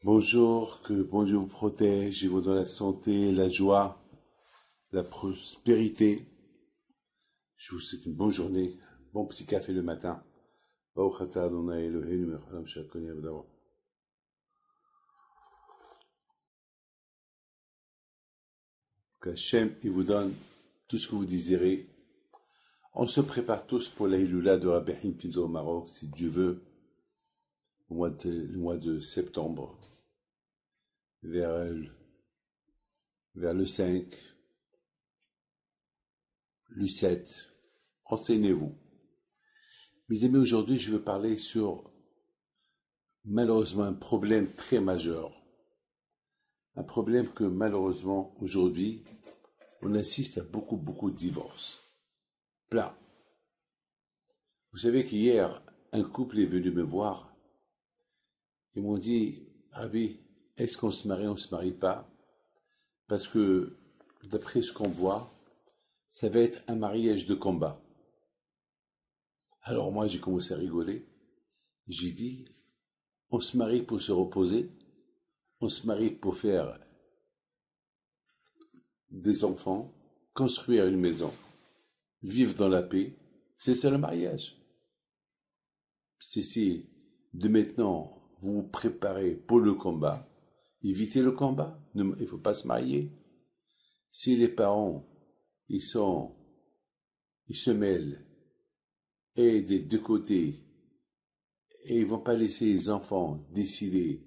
Bonjour, que bon Dieu vous protège et vous donne la santé, la joie, la prospérité. Je vous souhaite une bonne journée, bon petit café le matin. Baruch atah Adonai Eloheinu melech haolam she'akol nהיה b'davo. Que Hachem, il vous donne tout ce que vous désirez. On se prépare tous pour la Hiloula de Rabbi Haim Pinto au Maroc, si Dieu veut, le mois de septembre, vers, vers le 5, le 7. Renseignez-vous. Mes amis, aujourd'hui, je veux parler sur, malheureusement, un problème très majeur. Un problème que, malheureusement, aujourd'hui, on assiste à beaucoup de divorces. Plein. Vous savez qu'hier, un couple est venu me voir. Ils m'ont dit, Rabbi, est-ce qu'on se marie ou on ne se marie pas? Parce que, d'après ce qu'on voit, ça va être un mariage de combat. Alors moi, j'ai commencé à rigoler. J'ai dit, on se marie pour se reposer, on se marie pour faire des enfants, construire une maison, vivre dans la paix, c'est ça le mariage. Si de maintenant vous vous préparez pour le combat, évitez le combat, il ne faut pas se marier. Si les parents, ils se mêlent, et des deux côtés, et ils ne vont pas laisser les enfants décider,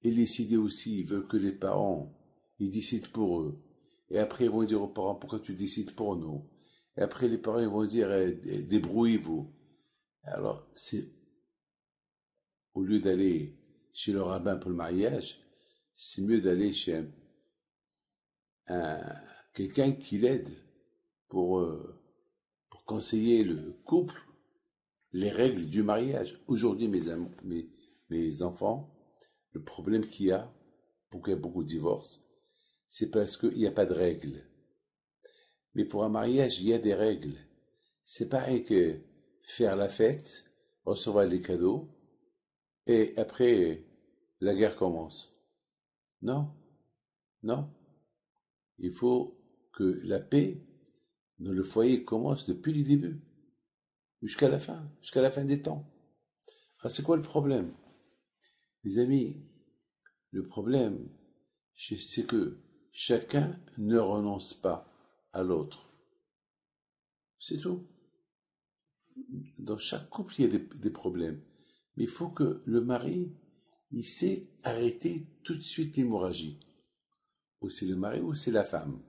et décider aussi, ils veulent que les parents, ils décident pour eux. Et après, ils vont dire aux parents, pourquoi tu décides pour nous? Et après, les parents, ils vont dire, débrouillez-vous. Alors, au lieu d'aller chez le rabbin pour le mariage, c'est mieux d'aller chez quelqu'un qui l'aide pour, pour conseiller le couple, les règles du mariage. Aujourd'hui, mes enfants, le problème qu'il y a, pourquoi il y a beaucoup de divorces, c'est parce qu'il n'y a pas de règles. Mais pour un mariage, il y a des règles. C'est pareil que faire la fête, recevoir les cadeaux, et après, la guerre commence. Non, non. Il faut que la paix dans le foyer commence depuis le début, jusqu'à la fin des temps. Alors, c'est quoi le problème? Les amis, le problème, c'est que chacun ne renonce pas à l'autre. C'est tout. Dans chaque couple, il y a des problèmes. Mais il faut que le mari, il sait arrêter tout de suite l'hémorragie. Ou c'est le mari ou c'est la femme.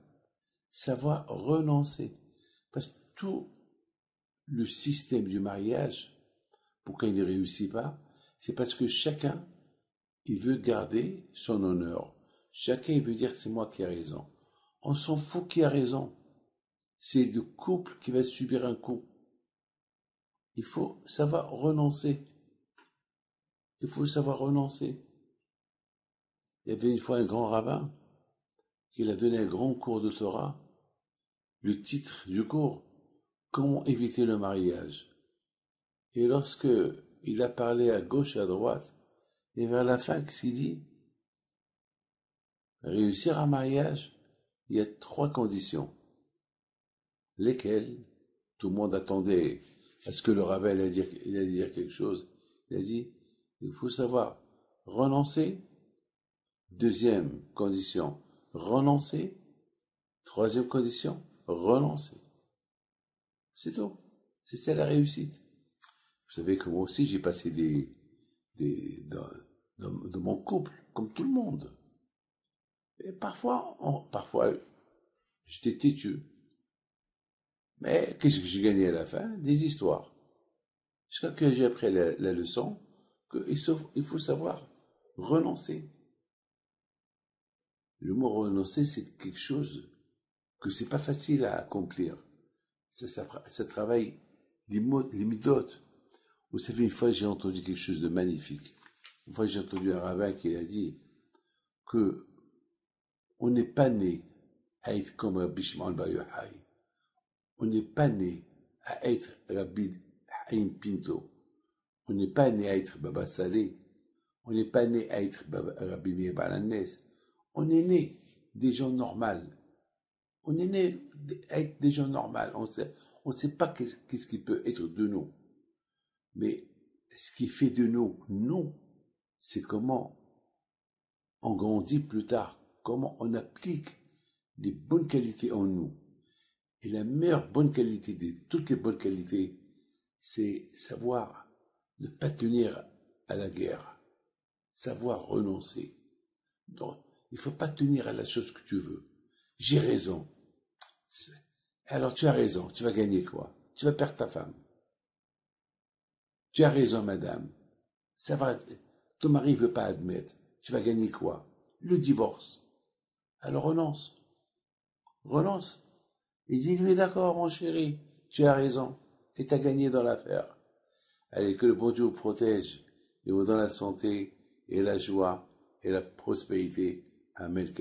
Savoir renoncer. Parce que tout le système du mariage, pourquoi il ne réussit pas, c'est parce que chacun, il veut garder son honneur. Chacun, il veut dire c'est moi qui ai raison. On s'en fout qui a raison. C'est le couple qui va subir un coup. Il faut savoir renoncer. Il faut savoir renoncer. Il y avait une fois un grand rabbin qui a donné un grand cours de Torah. Le titre du cours, comment éviter le mariage. Et lorsque il a parlé à gauche et à droite, et vers la fin, qu'est-ce qu'il dit? Réussir un mariage, il y a 3 conditions. Lesquelles? Tout le monde attendait à ce que le rabbin allait dire quelque chose. Il a dit, il faut savoir renoncer. Deuxième condition, renoncer. Troisième condition, renoncer. C'est tout. C'est ça la réussite. Vous savez que moi aussi, j'ai passé dans mon couple, comme tout le monde. Et parfois, j'étais têtu. Mais qu'est-ce que j'ai gagné à la fin? Des histoires. Jusqu'à que j'ai appris la leçon qu'il faut savoir renoncer. Le mot renoncer, c'est quelque chose que c'est pas facile à accomplir. Ça travaille les midotes. Vous savez, une fois, j'ai entendu quelque chose de magnifique. Une fois, j'ai entendu un rabbin qui a dit que on n'est pas né à être comme Rabbi Shimon Bar Yochai. On n'est pas né à être Rabbi Haim Pinto. On n'est pas né à être Baba Saleh. On n'est pas né à être Rabbi Meir Baal HaNes. On est né des gens normaux. On est né à être des gens normaux. On sait pas qu'est-ce qui peut être de nous. Mais ce qui fait de nous, nous, c'est comment on grandit plus tard, comment on applique les bonnes qualités en nous. Et la meilleure bonne qualité de toutes les bonnes qualités, c'est savoir ne pas tenir à la guerre, savoir renoncer. Donc, il ne faut pas tenir à la chose que tu veux. J'ai raison. Alors tu as raison, tu vas gagner quoi? Tu vas perdre ta femme. Tu as raison, madame. Ça va, ton mari ne veut pas admettre. Tu vas gagner quoi? Le divorce. Alors renonce. Renonce. Il dit, lui, d'accord, mon chéri, tu as raison. Et tu as gagné dans l'affaire. Allez, que le bon Dieu vous protège et vous donne la santé et la joie et la prospérité. Amen.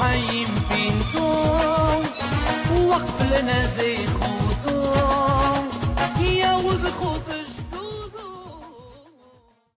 حيم بنتو وقف لنا زي خوتو يا وز خوتو